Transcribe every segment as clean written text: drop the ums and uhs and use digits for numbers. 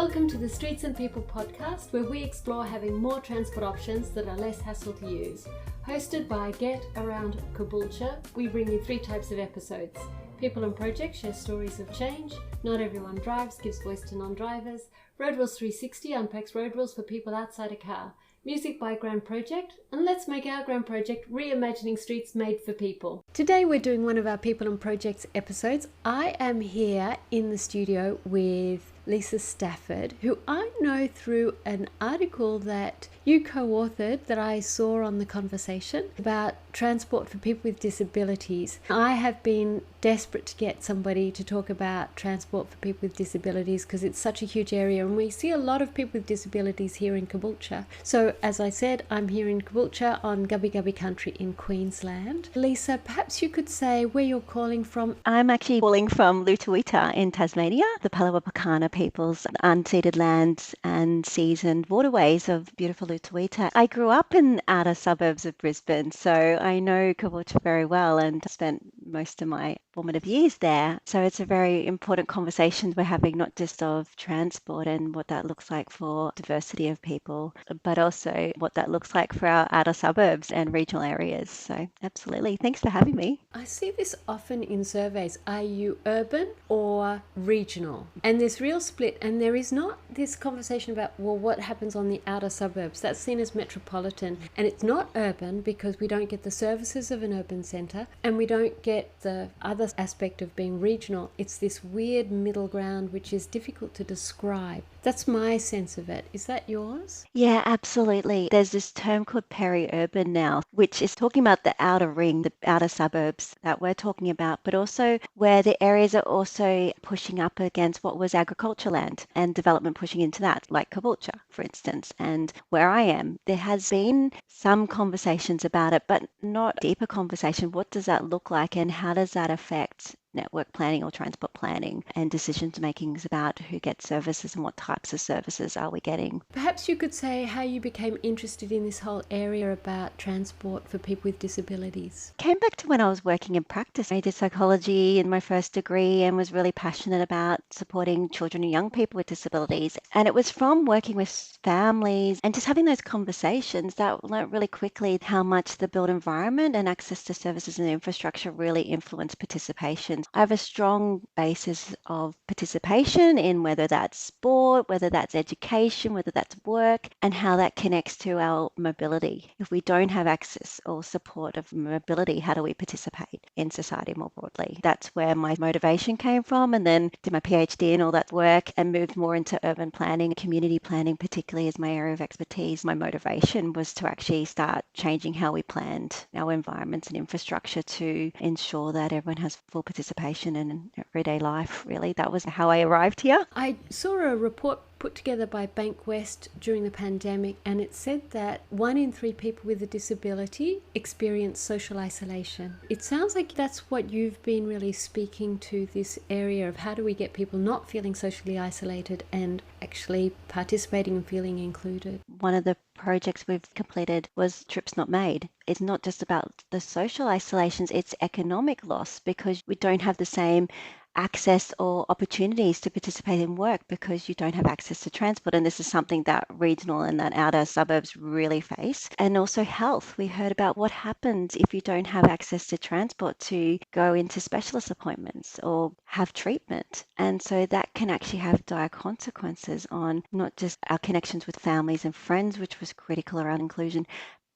Welcome to the Streets and People podcast, where we explore having more transport options that are less hassle to use. Hosted by Get Around Caboolture, we bring you 3 types of episodes. People and Projects share stories of change. Not Everyone Drives gives voice to non-drivers. Road Rules 360 unpacks road rules for people outside a car. Music by Grand Project, and let's make our Grand Project reimagining streets made for people. Today we're doing one of our People and Projects episodes. I am here in the studio with Lisa Stafford, who I know through an article that you co-authored that I saw on The Conversation about transport for people with disabilities. I have been desperate to get somebody to talk about transport for people with disabilities because it's such a huge area and we see a lot of people with disabilities here in Caboolture. So as I said, I'm here in Caboolture on Gubbi Gubbi country in Queensland. Lisa, perhaps you could say where you're calling from. I'm actually calling from S2E10 in Tasmania, the Palawapakana people's unceded lands and seas and waterways of beautiful S2E10. I grew up in outer suburbs of Brisbane, so I know Caboolture very well and spent most of my formative years there. So it's a very important conversation we're having, not just of transport and what that looks like for diversity of people, but also what that looks like for our outer suburbs and regional areas. So absolutely. Thanks for having me. I see this often in surveys. Are you urban or regional? And there's real split, and there is not this conversation about, well, what happens on the outer suburbs? That's seen as metropolitan, and it's not urban because we don't get the services of an urban centre and we don't get the other aspect of being regional. It's this weird middle ground which is difficult to describe. That's my sense of it. Is that yours? Yeah, absolutely. There's this term called peri-urban now, which is talking about the outer ring, the outer suburbs that we're talking about, but also where the areas are also pushing up against what was agriculture land and development pushing into that, like Caboolture, for instance, and where I am. There has been some conversations about it, but not deeper conversation. What does that look like and how does that affect network planning or transport planning and decisions making about who gets services and what types of services are we getting? Perhaps you could say how you became interested in this whole area about transport for people with disabilities. Came back to when I was working in practice. I did psychology in my first degree and was really passionate about supporting children and young people with disabilities. And it was from working with families and just having those conversations that I learned really quickly how much the built environment and access to services and infrastructure really influence participation. I have a strong basis of participation in whether that's sport, whether that's education, whether that's work, and how that connects to our mobility. If we don't have access or support of mobility, how do we participate in society more broadly? That's where my motivation came from, and then did my PhD and all that work and moved more into urban planning, community planning, particularly as my area of expertise. My motivation was to actually start changing how we planned our environments and infrastructure to ensure that everyone has full participation in everyday life, really. That was how I arrived here. I saw a report put together by Bank West during the pandemic, and it said that 1 in 3 people with a disability experience social isolation. It sounds like that's what you've been really speaking to, this area of how do we get people not feeling socially isolated and actually participating and feeling included. One of the projects we've completed was Trips Not Made. It's not just about the social isolations, it's economic loss because we don't have the same access or opportunities to participate in work because you don't have access to transport. And this is something that regional and that outer suburbs really face. And also health. We heard about what happens if you don't have access to transport to go into specialist appointments or have treatment. And so that can actually have dire consequences on not just our connections with families and friends, which was critical around inclusion,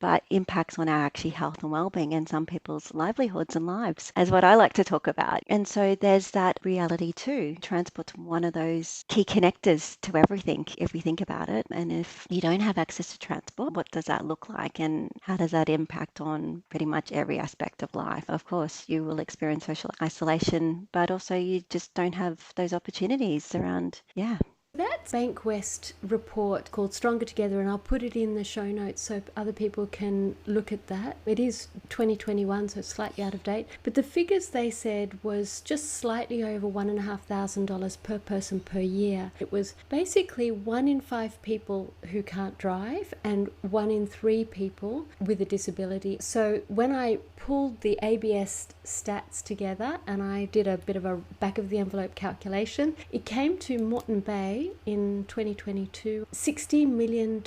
but impacts on our actually health and well-being and some people's livelihoods and lives, as what I like to talk about. And so there's that reality too. Transport's one of those key connectors to everything, if we think about it. And if you don't have access to transport, what does that look like? And how does that impact on pretty much every aspect of life? Of course, you will experience social isolation, but also you just don't have those opportunities around, That Bank West report called Stronger Together, and I'll put it in the show notes so other people can look at that. It is 2021, so it's slightly out of date. But the figures they said was just slightly over $1,500 per person per year. It was basically 1 in 5 people who can't drive and 1 in 3 people with a disability. So when I pulled the ABS stats together and I did a bit of a back of the envelope calculation, it came to Moreton Bay globally in 2022 $60 million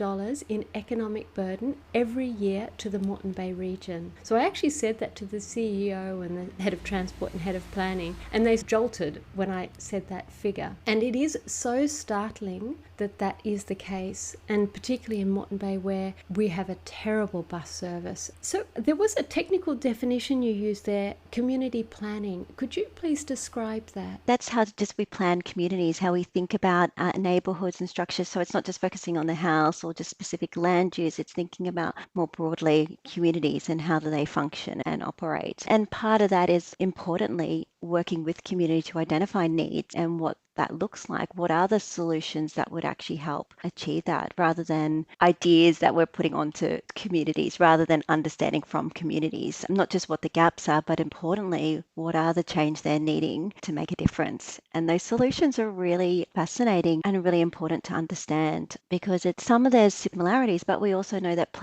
in economic burden every year to the Moreton Bay region. So I actually said that to the CEO and the head of transport and head of planning, and they jolted when I said that figure. And it is so startling that that is the case, and particularly in Moreton Bay where we have a terrible bus service. So there was a technical definition you used there, community planning. Could you please describe that? That's how just we plan communities, how we think about neighbourhoods and structures. So it's not just focusing on the house or just specific land use, it's thinking about more broadly communities and how do they function and operate. And part of that is importantly working with community to identify needs and what that looks like. What are the solutions that would actually help achieve that, rather than ideas that we're putting onto communities, rather than understanding from communities, not just what the gaps are, but importantly, what are the change they're needing to make a difference. And those solutions are really fascinating and really important to understand, because it's some of there's similarities, but we also know that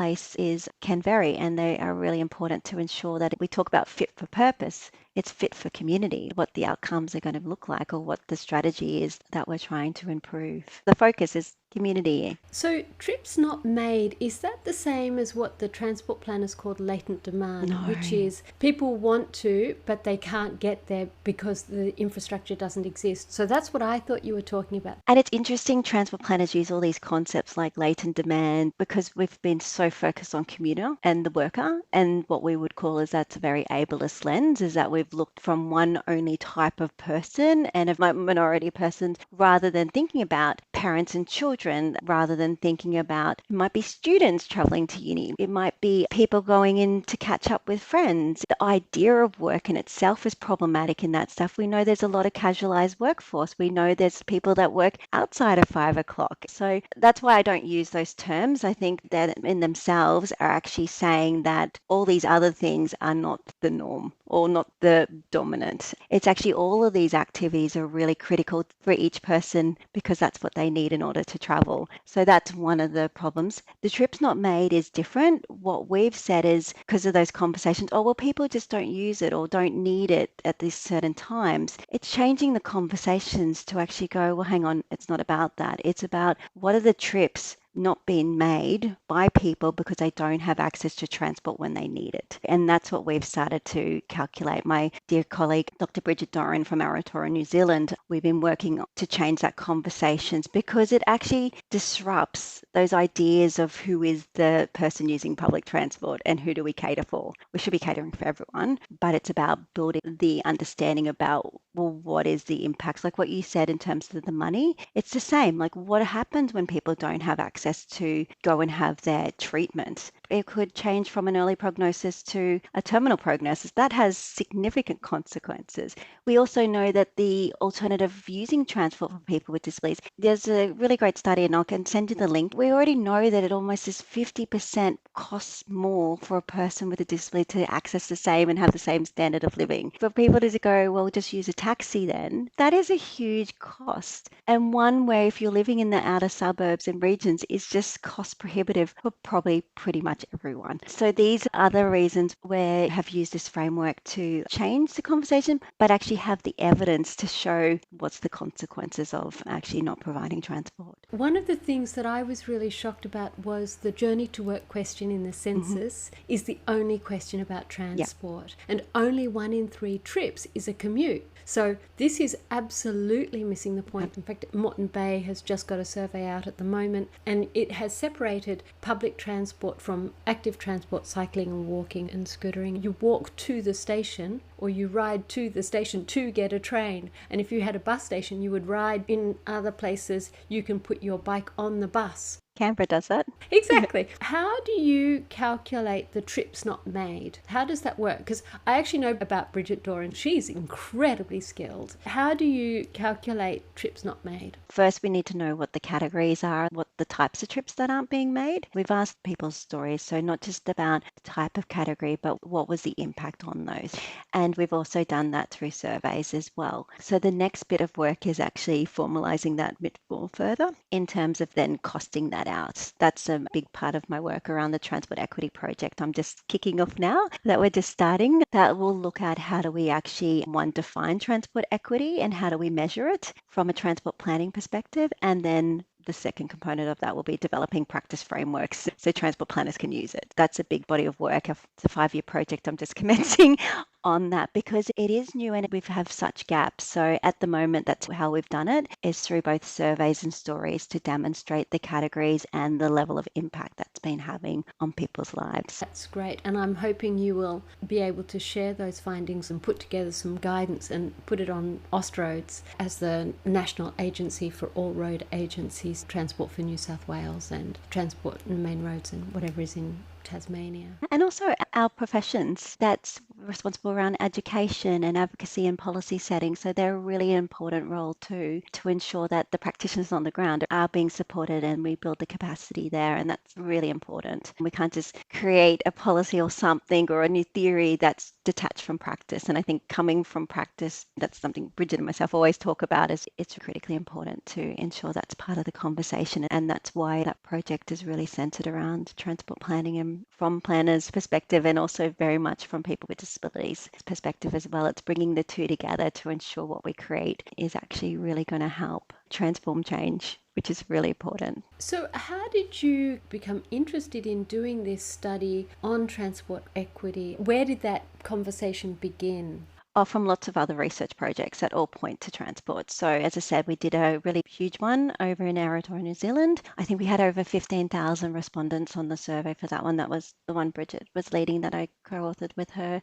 can vary, and they are really important to ensure that we talk about fit for purpose. It's fit for community, what the outcomes are going to look like or what the strategy is that we're trying to improve. The focus is community. So trips not made, is that the same as what the transport planners called latent demand? No. Which is people want to, but they can't get there because the infrastructure doesn't exist. So that's what I thought you were talking about. And it's interesting, transport planners use all these concepts like latent demand because we've been so focused on commuter and the worker, and what we would call is that's a very ableist lens, is that we've looked from one only type of person and a minority person, rather than thinking about parents and children, rather than thinking about, it might be students traveling to uni, it might be people going in to catch up with friends. The idea of work in itself is problematic in that stuff. We know there's a lot of casualized workforce. We know there's people that work outside of 5 o'clock. So that's why I don't use those terms. I think that in themselves are actually saying that all these other things are not the norm or not the dominant. It's actually all of these activities are really critical for each person because that's what they need in order to travel. So that's one of the problems. The trips not made is different. What we've said is, because of those conversations, oh, well, people just don't use it or don't need it at these certain times. It's changing the conversations to actually go, well, hang on, it's not about that. It's about what are the trips not being made by people because they don't have access to transport when they need it. And that's what we've started to calculate. My dear colleague, Dr. Bridget Doran from Aratora, New Zealand, we've been working to change that conversations because it actually disrupts those ideas of who is the person using public transport and who do we cater for. We should be catering for everyone, but it's about building the understanding about, well, what is the impacts? Like what you said in terms of the money, it's the same. Like what happens when people don't have access to go and have their treatment? It could change from an early prognosis to a terminal prognosis. That has significant consequences. We also know that the alternative of using transport for people with disabilities, there's a really great study, and I can send you the link. We already know that it almost is 50% costs more for a person with a disability to access the same and have the same standard of living. For people to go, well, just use a taxi then, that is a huge cost. And one where if you're living in the outer suburbs and regions is just cost prohibitive for probably pretty much everyone. So these are the reasons where we have used this framework to change the conversation, but actually have the evidence to show what's the consequences of actually not providing transport. One of the things that I was really shocked about was the journey to work question in the census is the only question about transport. And only 1 in 3 trips is a commute. So this is absolutely missing the point. In fact, Moreton Bay has just got a survey out at the moment, and it has separated public transport from active transport, cycling and walking and scootering. You walk to the station or you ride to the station to get a train. And if you had a bus station, you would ride. In other places, you can put your bike on the bus. Canberra does that. Exactly. How do you calculate the trips not made? How does that work? Because I actually know about Bridget Doran. She's incredibly skilled. How do you calculate trips not made? First, we need to know what the categories are, what the types of trips that aren't being made. We've asked people's stories, so not just about the type of category, but what was the impact on those. And we've also done that through surveys as well. So the next bit of work is actually formalising that a bit more further in terms of then costing that out. That's a big part of my work around the Transport Equity Project. I'm just kicking off now, that we're just starting. That will look at how do we actually, one, define transport equity and how do we measure it from a transport planning perspective. And then the second component of that will be developing practice frameworks so transport planners can use it. That's a big body of work. It's a 5-year project I'm just commencing on that because it is new and we have such gaps. So at the moment, that's how we've done it, is through both surveys and stories to demonstrate the categories and the level of impact that's been having on people's lives. That's great. And I'm hoping you will be able to share those findings and put together some guidance and put it on Austroads as the national agency for all road agencies, Transport for New South Wales and Transport and Main Roads and whatever is in Tasmania. And also our professions that's responsible around education and advocacy and policy setting. So they're a really important role too to ensure that the practitioners on the ground are being supported and we build the capacity there. And that's really important. We can't just create a policy or something or a new theory that's detached from practice. And I think coming from practice, that's something Bridget and myself always talk about, is it's critically important to ensure that's part of the conversation. And that's why that project is really centered around transport planning and from planners' perspective and also very much from people with disabilities perspective as well. It's bringing the two together to ensure what we create is actually really going to help transform change, which is really important. So how did you become interested in doing this study on transport equity? Where did that conversation begin? From lots of other research projects that all point to transport. So as I said, we did a really huge one over in Aotearoa, New Zealand. I think we had over 15,000 respondents on the survey for that one. That was the one Bridget was leading that I co-authored with her.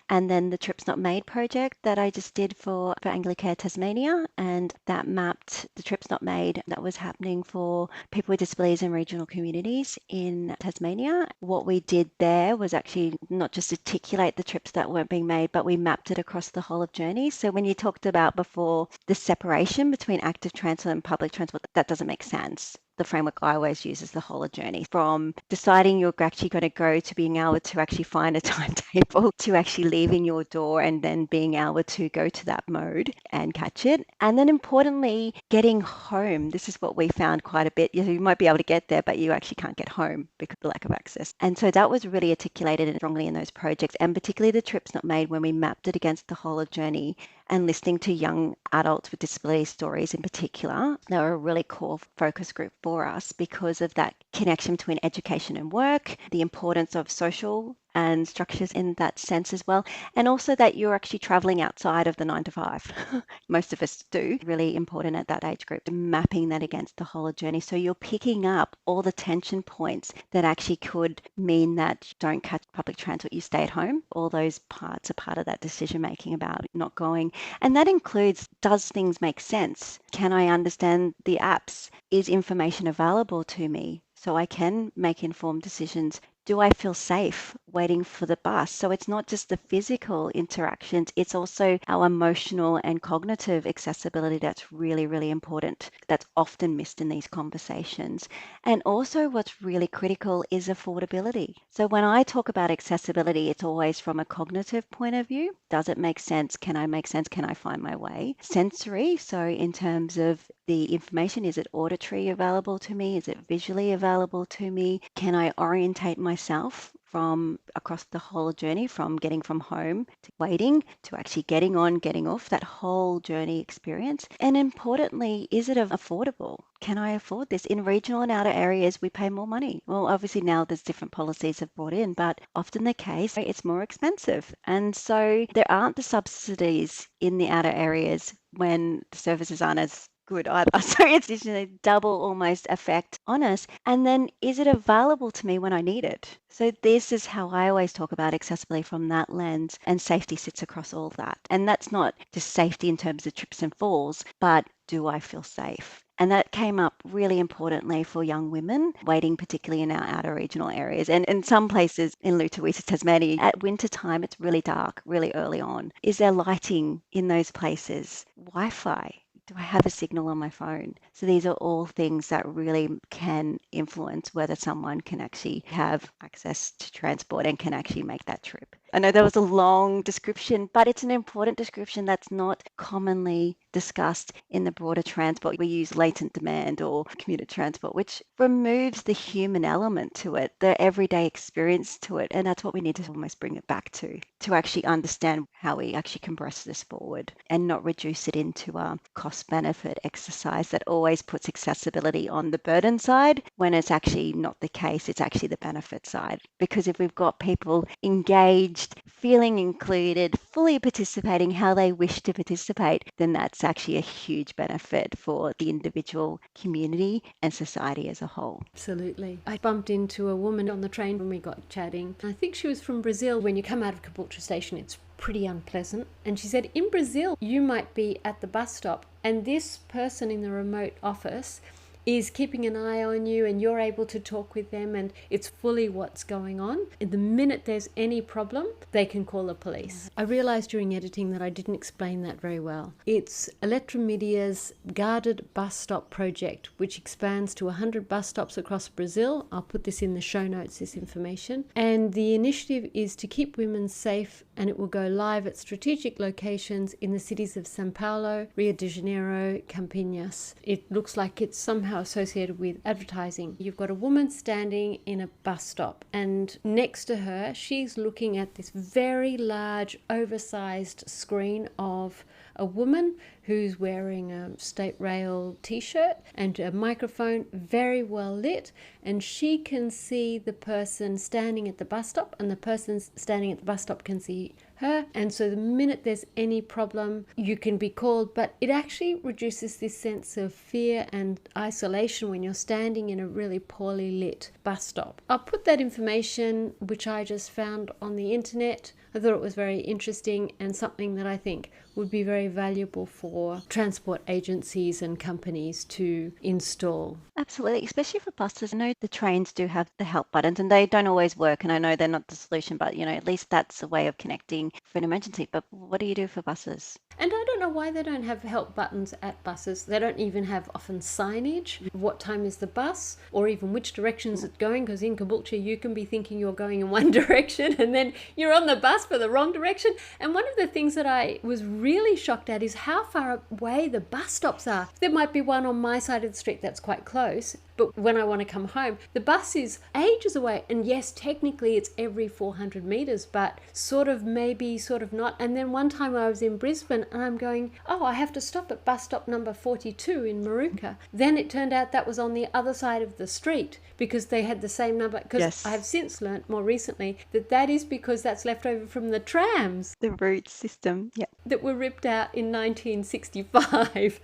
And then the Trips Not Made project that I just did for Anglicare Tasmania, and that mapped the Trips Not Made that was happening for people with disabilities in regional communities in Tasmania. What we did there was actually not just articulate the trips that weren't being made, but we mapped it across the whole of journey. So when you talked about before the separation between active transport and public transport, that doesn't make sense. The framework I always use is the whole of journey, from deciding you're actually going to go to being able to actually find a timetable to actually leaving your door and then being able to go to that mode and catch it. And then importantly, getting home. This is what we found quite a bit. You might be able to get there, but you actually can't get home because of the lack of access. And so that was really articulated and strongly in those projects, and particularly the Trips Not Made when we mapped it against the whole of journey and listening to young adults with disability stories in particular. They were a really core focus group for us because of that connection between education and work, the importance of social and structures in that sense as well, and also that you're actually traveling outside of the 9 to 5. Most of us do. Really important at that age group, mapping that against the whole journey. So you're picking up all the tension points that actually could mean that you don't catch public transport, you stay at home. All those parts are part of that decision making about not going. And that includes, does things make sense? Can I understand the apps? Is information available to me so I can make informed decisions? Do I feel safe waiting for the bus? So it's not just the physical interactions, it's also our emotional and cognitive accessibility that's really, really important. That's often missed in these conversations. And also what's really critical is affordability. So when I talk about accessibility, it's always from a cognitive point of view. Does it make sense? Can I make sense? Can I find my way? Sensory, so in terms of the information, is it auditory available to me? Is it visually available to me? Can I orientate myself from across the whole journey, from getting from home to waiting to actually getting on, getting off, that whole journey experience? And importantly, is it affordable? Can I afford this? In regional and outer areas, we pay more money. Well, obviously now there's different policies have brought in, but often the case, it's more expensive. And so there aren't the subsidies in the outer areas when the services aren't as good either. So it's a double almost effect on us. And then is it available to me when I need it? So this is how I always talk about accessibility from that lens, and safety sits across all that. And that's not just safety in terms of trips and falls, but do I feel safe? And that came up really importantly for young women waiting, particularly in our outer regional areas. And in some places in Lutawisa, Tasmania, at winter time, it's really dark, really early on. Is there lighting in those places? Wi-Fi? Do I have a signal on my phone? So these are all things that really can influence whether someone can actually have access to transport and can actually make that trip. I know that was a long description, but it's an important description that's not commonly discussed in the broader transport. We use latent demand or commuter transport, which removes the human element to it, the everyday experience to it. And that's what we need to almost bring it back to actually understand how we actually compress this forward and not reduce it into a cost benefit exercise that always puts accessibility on the burden side when it's actually not the case. It's actually the benefit side. Because if we've got people engaged, feeling included, fully participating how they wish to participate, then that's actually a huge benefit for the individual, community, and society as a whole. Absolutely. I bumped into a woman on the train when we got chatting. I think she was from Brazil. When you come out of Caboolture Station, it's pretty unpleasant. And she said, in Brazil, you might be at the bus stop and this person in the remote office is keeping an eye on you and you're able to talk with them and it's fully what's going on. And the minute there's any problem, they can call the police. I realised during editing that I didn't explain that very well. It's Eletromedia's guarded bus stop project, which expands to 100 bus stops across Brazil. I'll put this in the show notes, this information. And the initiative is to keep women safe, and it will go live at strategic locations in the cities of São Paulo, Rio de Janeiro, Campinas. It looks like it's somehow associated with advertising. You've got a woman standing in a bus stop and next to her she's looking at this very large oversized screen of a woman who's wearing a State Rail t-shirt and a microphone, very well lit, and she can see the person standing at the bus stop and the person standing at the bus stop can see her. And so the minute there's any problem, you can be called, but it actually reduces this sense of fear and isolation when you're standing in a really poorly lit bus stop. I'll put that information, which I just found on the internet. I thought it was very interesting and something that I think would be very valuable for transport agencies and companies to install. Absolutely, especially for buses. I know the trains do have the help buttons and they don't always work, and I know they're not the solution, but at least that's a way of connecting for an emergency. But what do you do for buses? And I don't know why they don't have help buttons at buses. They don't even have often signage. What time is the bus, or even which direction is it going? Because in Caboolture, you can be thinking you're going in one direction and then you're on the bus for the wrong direction. And one of the things that I was really shocked at is how far away the bus stops are. There might be one on my side of the street that's quite close, but when I want to come home, the bus is ages away. And yes, technically it's every 400 meters, but sort of maybe, sort of not. And then one time I was in Brisbane and I'm going, oh, I have to stop at bus stop number 42 in Maruka. Then it turned out that was on the other side of the street because they had the same number. Because Yes. I have since learnt more recently that is because that's left over from the trams The route system, yeah. that were ripped out in 1965.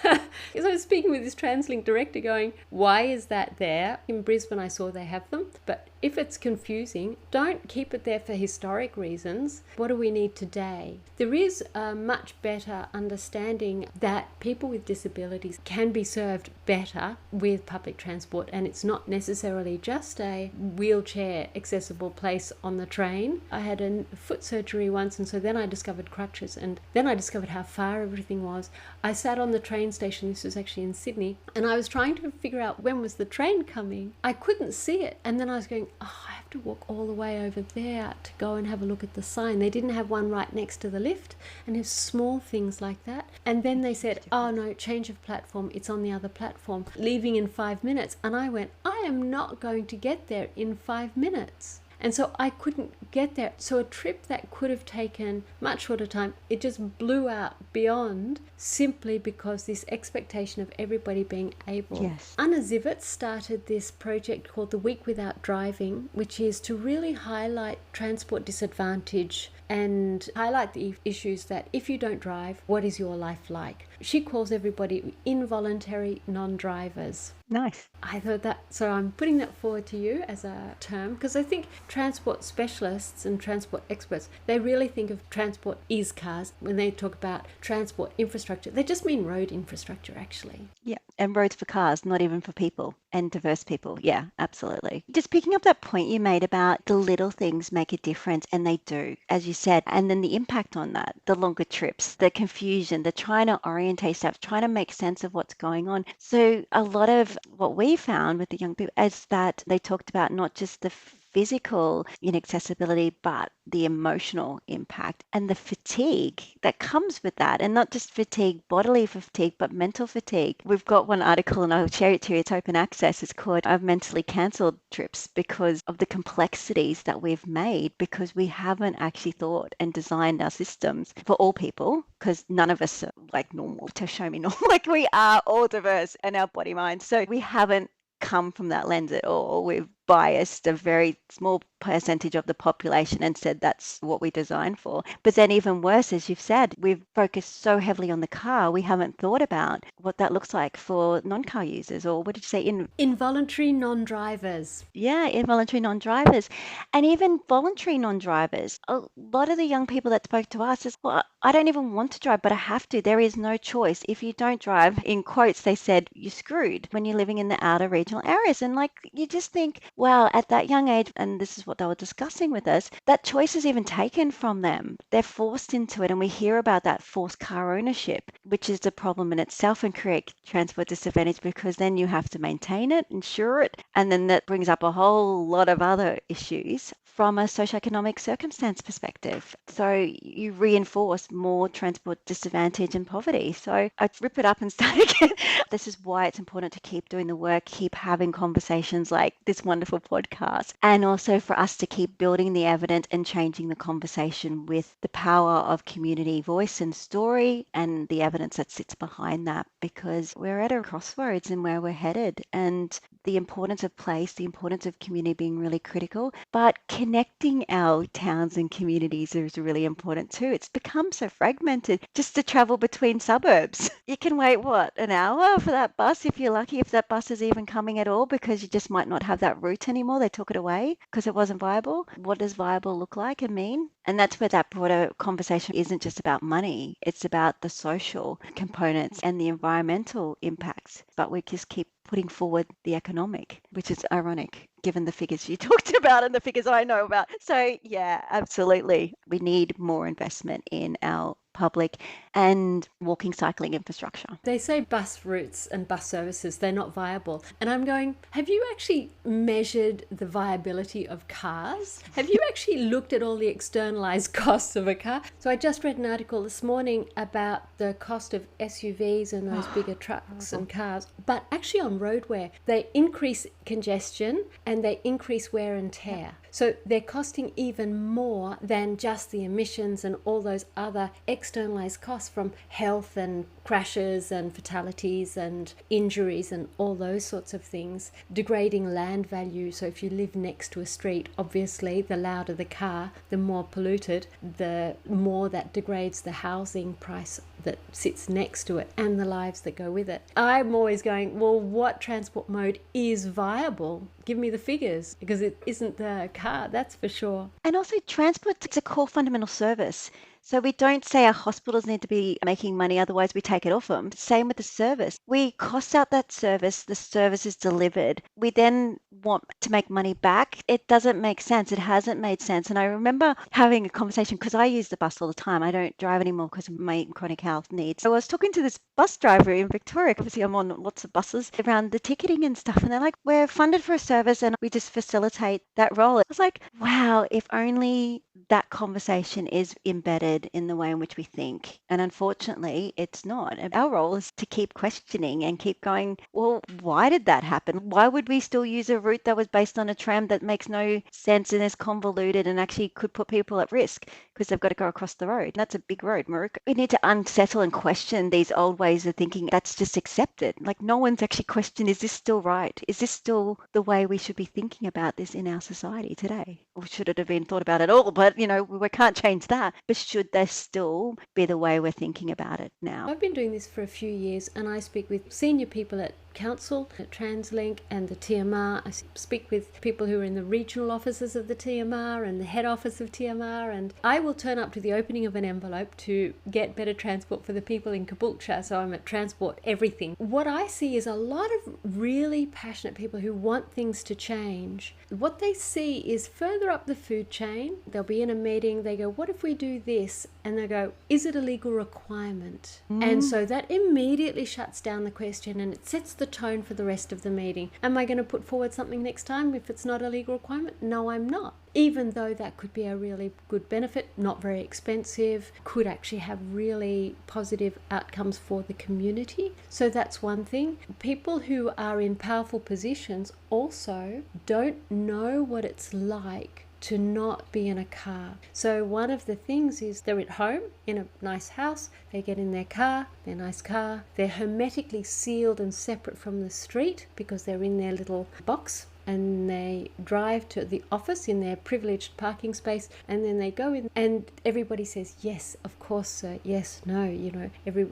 So I was speaking with this TransLink director going, why is that there? In Brisbane I saw they have them, but if it's confusing, don't keep it there for historic reasons. What do we need today? There is a much better understanding that people with disabilities can be served better with public transport, and it's not necessarily just a wheelchair accessible place on the train. I had a foot surgery once, and so then I discovered crutches, and then I discovered how far everything was. I sat on the train station, this was actually in Sydney, and I was trying to figure out when was the train coming. I couldn't see it, and then I was going, oh, I have to walk all the way over there to go and have a look at the sign. They didn't have one right next to the lift, and there's small things like that. And then they said, oh no, change of platform, it's on the other platform, leaving in 5 minutes. And I went, I am not going to get there in 5 minutes. And so I couldn't get there. So a trip that could have taken much shorter time, it just blew out beyond simply because this expectation of everybody being able. Yes. Anna Zivit started this project called the Week Without Driving, which is to really highlight transport disadvantage and highlight the issues that if you don't drive, what is your life like? She calls everybody involuntary non-drivers. Nice. I thought that, so I'm putting that forward to you as a term, because I think transport specialists and transport experts, they really think of transport is cars. When they talk about transport infrastructure, they just mean road infrastructure actually. Yeah, and roads for cars, not even for people and diverse people. Yeah, absolutely. Just picking up that point you made about the little things make a difference, and they do, as you said, and then the impact on that, the longer trips, the confusion, the trying to orientate stuff, trying to make sense of what's going on. So a lot of what we found with the young people is that they talked about not just the physical inaccessibility, but the emotional impact and the fatigue that comes with that. And not just fatigue, bodily fatigue, but mental fatigue. We've got one article and I'll share it to you. It's open access. It's called I've Mentally Cancelled Trips, because of the complexities that we've made, because we haven't actually thought and designed our systems for all people, because none of us are like normal to show me normal. Like we are all diverse in our body mind. So we haven't come from that lens at all. We've biased a very small percentage of the population and said that's what we designed for. But then even worse, as you've said, we've focused so heavily on the car, we haven't thought about what that looks like for non-car users, or what did you say? Involuntary non-drivers. Yeah, involuntary non-drivers, and even voluntary non-drivers. A lot of the young people that spoke to us is, well, I don't even want to drive, but I have to. There is no choice. If you don't drive, in quotes, they said, you're screwed when you're living in the outer regional areas. And like, you just think, wow, at that young age, and this is what they were discussing with us, that choice is even taken from them. They're forced into it. And we hear about that forced car ownership, which is a problem in itself and create transport disadvantage, because then you have to maintain it, insure it, and then that brings up a whole lot of other issues from a socioeconomic circumstance perspective. So you reinforce more transport disadvantage and poverty. So I'd rip it up and start again. This is why it's important to keep doing the work, keep having conversations like this wonderful podcast, and also for us to keep building the evidence and changing the conversation with the power of community voice and story and the evidence that sits behind that, because we're at a crossroads in where we're headed, and the importance of place, the importance of community being really critical, but connecting our towns and communities is really important too. It's become so fragmented just to travel between suburbs. You can wait, what, an hour for that bus if you're lucky, if that bus is even coming at all, because you just might not have that route anymore. They took it away because it wasn't viable. What does viable look like and mean? And that's where that broader conversation isn't just about money. It's about the social components and the environmental impacts. But we just keep putting forward the economic, which is ironic given the figures you talked about and the figures I know about. So yeah, absolutely. We need more investment in our public and walking, cycling infrastructure. They say bus routes and bus services, they're not viable. And I'm going, have you actually measured the viability of cars? Have you actually looked at all the externalized costs of a car? So I just read an article this morning about the cost of SUVs and those bigger trucks and cars, but actually on road wear, they increase congestion and they increase wear and tear. So they're costing even more than just the emissions and all those other externalized costs from health and crashes and fatalities and injuries and all those sorts of things. Degrading land value. So if you live next to a street, obviously the louder the car, the more polluted, the more that degrades the housing price that sits next to it and the lives that go with it. I'm always going, well, what transport mode is viable? Give me the figures, because it isn't the car, that's for sure. And also transport, it's a core fundamental service. So we don't say our hospitals need to be making money, otherwise we take it off them. Same with the service. We cost out that service, the service is delivered. We then want to make money back. It doesn't make sense. It hasn't made sense. And I remember having a conversation, because I use the bus all the time. I don't drive anymore because of my chronic health needs. So I was talking to this bus driver in Victoria. Obviously, I'm on lots of buses around the ticketing and stuff. And they're like, we're funded for a service and we just facilitate that role. I was like, wow, if only that conversation is embedded in the way in which we think. And unfortunately, it's not. Our role is to keep questioning and keep going, well, why did that happen? Why would we still use a route that was based on a tram that makes no sense and is convoluted and actually could put people at risk because they've got to go across the road? That's a big road, Maruk. We need to unsettle and question these old ways of thinking. That's just accepted. Like, no one's actually questioned, is this still right? Is this still the way we should be thinking about this in our society today? Or should it have been thought about at all? But, we can't change that. But should there still be the way we're thinking about it now? I've been doing this for a few years, and I speak with senior people at Council, at TransLink and the TMR. I speak with people who are in the regional offices of the TMR and the head office of TMR, and I will turn up to the opening of an envelope to get better transport for the people in Caboolture, so I'm at Transport Everything. What I see is a lot of really passionate people who want things to change. What they see is further up the food chain, they'll be in a meeting, they go, what if we do this? and they go, is it a legal requirement? And so that immediately shuts down the question, and it sets the tone for the rest of the meeting. Am I going to put forward something next time if it's not a legal requirement? No, I'm not. Even though that could be a really good benefit, not very expensive, could actually have really positive outcomes for the community. So that's one thing. People who are in powerful positions also don't know what it's like to not be in a car. So one of the things is they're at home in a nice house, they get in their car, their nice car, they're hermetically sealed and separate from the street because they're in their little box, and they drive to the office in their privileged parking space, and then they go in and everybody says, yes, of course, sir, yes, no,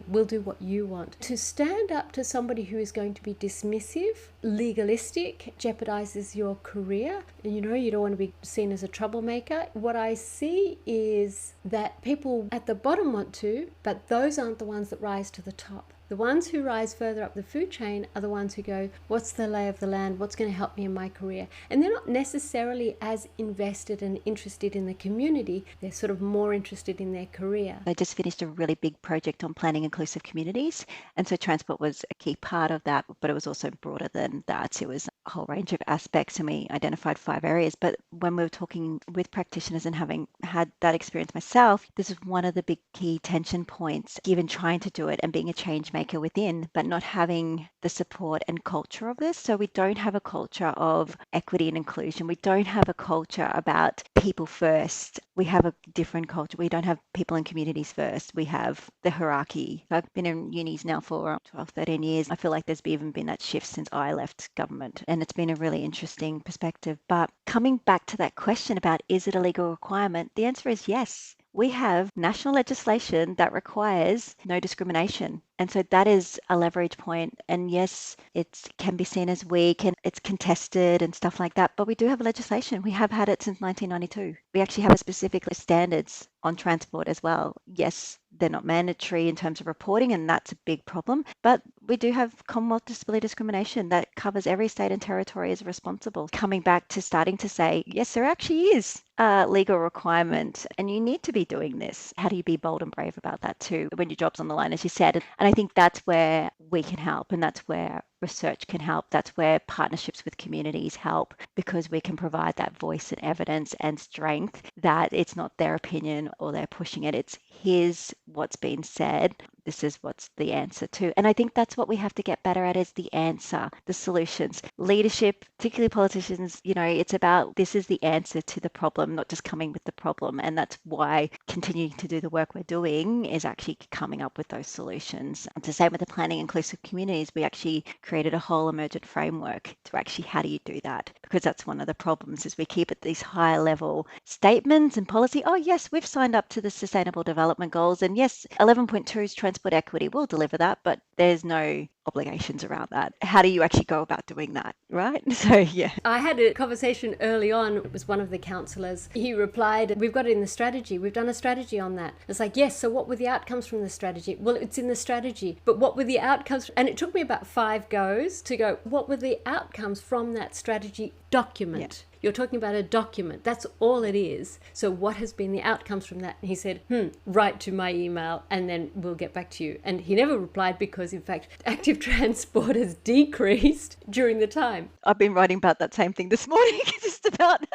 we'll do what you want. To stand up to somebody who is going to be dismissive, legalistic, jeopardizes your career, and you don't want to be seen as a troublemaker. What I see is that people at the bottom want to, but those aren't the ones that rise to the top. The ones who rise further up the food chain are the ones who go, what's the lay of the land? What's going to help me in my career? And they're not necessarily as invested and interested in the community. They're sort of more interested in their career. I just finished a really big project on planning inclusive communities. And so transport was a key part of that, but it was also broader than that. It was a whole range of aspects, and we identified 5 areas. But when we were talking with practitioners and having had that experience myself, this is one of the big key tension points, given trying to do it and being a change maker within, but not having the support and culture of this. So we don't have a culture of equity and inclusion. We don't have a culture about people first. We have a different culture. We don't have people and communities first. We have the hierarchy. I've been in unis now for 12, 13 years. I feel like there's even been that shift since I left government. And it's been a really interesting perspective. But coming back to that question about, is it a legal requirement? The answer is yes. We have national legislation that requires no discrimination. And so that is a leverage point. And yes, it can be seen as weak and it's contested and stuff like that. But we do have legislation. We have had it since 1992. We actually have a specific standards on transport as well. Yes, they're not mandatory in terms of reporting, and that's a big problem. But we do have Commonwealth disability discrimination that covers every state and territory is responsible. Coming back to starting to say, yes, there actually is a legal requirement and you need to be doing this. How do you be bold and brave about that too when your job's on the line, as you said? And I think that's where we can help, and that's where research can help. That's where partnerships with communities help, because we can provide that voice and evidence and strength that it's not their opinion or they're pushing it. It's here's what's been said. This is what's the answer to. And I think that's what we have to get better at, is the answer, the solutions. Leadership, particularly politicians, it's about this is the answer to the problem, not just coming with the problem. And that's why continuing to do the work we're doing is actually coming up with those solutions. It's the same with the planning inclusive communities. We actually created a whole emergent framework to actually, how do you do that? Because that's one of the problems, is we keep at these higher level statements and policy. Oh yes, we've signed up to the Sustainable Development Goals, and yes, 11.2 is transport equity. We'll deliver that, but there's no obligations around that. How do you actually go about doing that, right? So yeah. I had a conversation early on. It was one of the councillors. He replied, we've got it in the strategy. We've done a strategy on that. It's like, yes, so what were the outcomes from the strategy? Well, it's in the strategy, but what were the outcomes? And it took me about 5 goes to go, what were the outcomes from that strategy document? Yeah. You're talking about a document. That's all it is. So what has been the outcomes from that? And he said, write to my email and then we'll get back to you. And he never replied because, in fact, active transport has decreased during the time. I've been writing about that same thing this morning. It's just about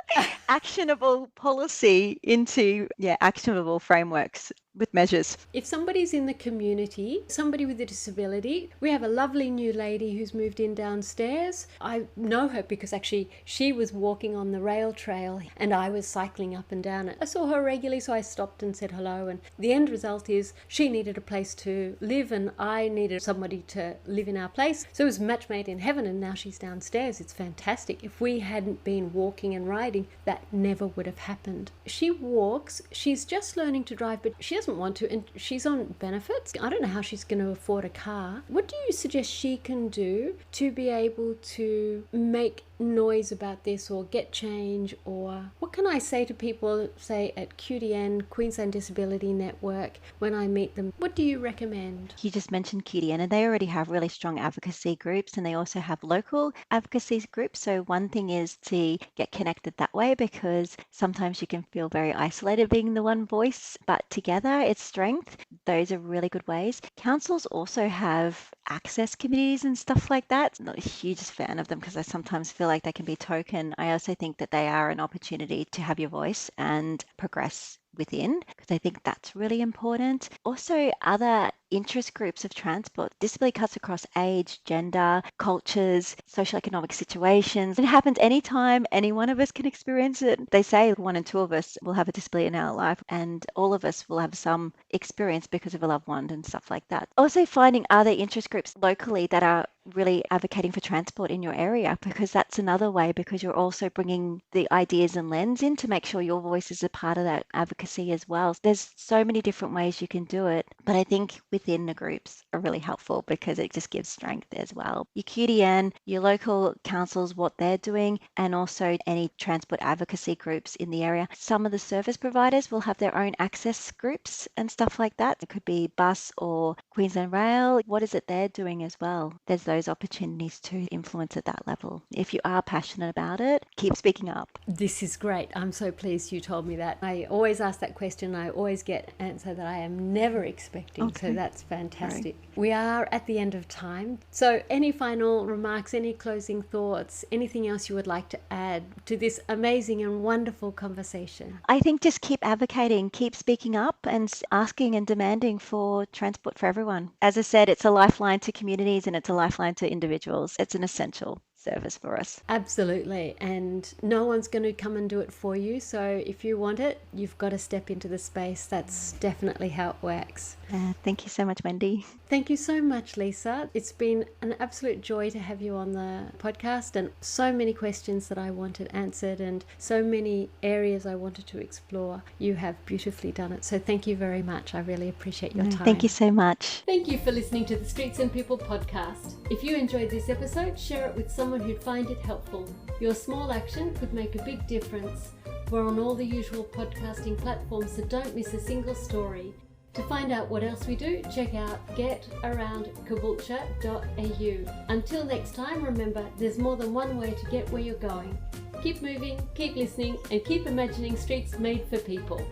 actionable policy into actionable frameworks with measures. If somebody's in the community, somebody with a disability, we have a lovely new lady who's moved in downstairs. I know her because actually she was walking on the rail trail and I was cycling up and down it. I saw her regularly, so I stopped and said hello, and the end result is she needed a place to live and I needed somebody to live in our place. So it was match made in heaven, and now she's downstairs. It's fantastic. If we hadn't been walking and riding, that never would have happened. She walks, she's just learning to drive, but she doesn't want to, and she's on benefits. I don't know how she's going to afford a car. What do you suggest she can do to be able to make noise about this or get change, or what can I say to people, say at QDN, Queensland Disability Network, when I meet them? What do you recommend? You just mentioned QDN, and they already have really strong advocacy groups, and they also have local advocacy groups. So one thing is to get connected that way, because sometimes you can feel very isolated being the one voice, but together it's strength. Those are really good ways. Councils also have access committees and stuff like that. I'm not a huge fan of them because I sometimes feel like they can be token. I also think that they are an opportunity to have your voice and progress within, because I think that's really important. Also, other interest groups of transport. Disability cuts across age, gender, cultures, socioeconomic situations. It happens anytime. Any one of us can experience it. They say 1 in 2 of us will have a disability in our life, and all of us will have some experience because of a loved one and stuff like that. Also, finding other interest groups locally that are really advocating for transport in your area, because that's another way, because you're also bringing the ideas and lens in to make sure your voice is a part of that advocacy as well. There's so many different ways you can do it, but I think within the groups are really helpful because it just gives strength as well. Your QDN, your local councils, what they're doing, and also any transport advocacy groups in the area. Some of the service providers will have their own access groups and stuff like that. It could be bus or Queensland Rail. What is it they're doing as well? There's those opportunities to influence at that level. If you are passionate about it, keep speaking up. This is great. I'm so pleased you told me that. I always ask that question. I always get an answer that I am never expecting. Okay. So that's fantastic. Right. We are at the end of time. So any final remarks, any closing thoughts, anything else you would like to add to this amazing and wonderful conversation? I think just keep advocating, keep speaking up and asking and demanding for transport for everyone. As I said, it's a lifeline to communities and it's a lifeline to individuals. It's an essential service for us. Absolutely. And no one's going to come and do it for you. So if you want it, you've got to step into the space. That's definitely how it works. Thank you so much, Wendy. Thank you so much, Lisa. It's been an absolute joy to have you on the podcast, and so many questions that I wanted answered and so many areas I wanted to explore. You have beautifully done it. So thank you very much. I really appreciate your time. Thank you so much. Thank you for listening to the Streets and People podcast. If you enjoyed this episode, share it with someone who'd find it helpful. Your small action could make a big difference. We're on all the usual podcasting platforms, so don't miss a single story. To find out what else we do, check out getaroundcaboolture.au. Until next time, remember, there's more than one way to get where you're going. Keep moving, keep listening, and keep imagining streets made for people.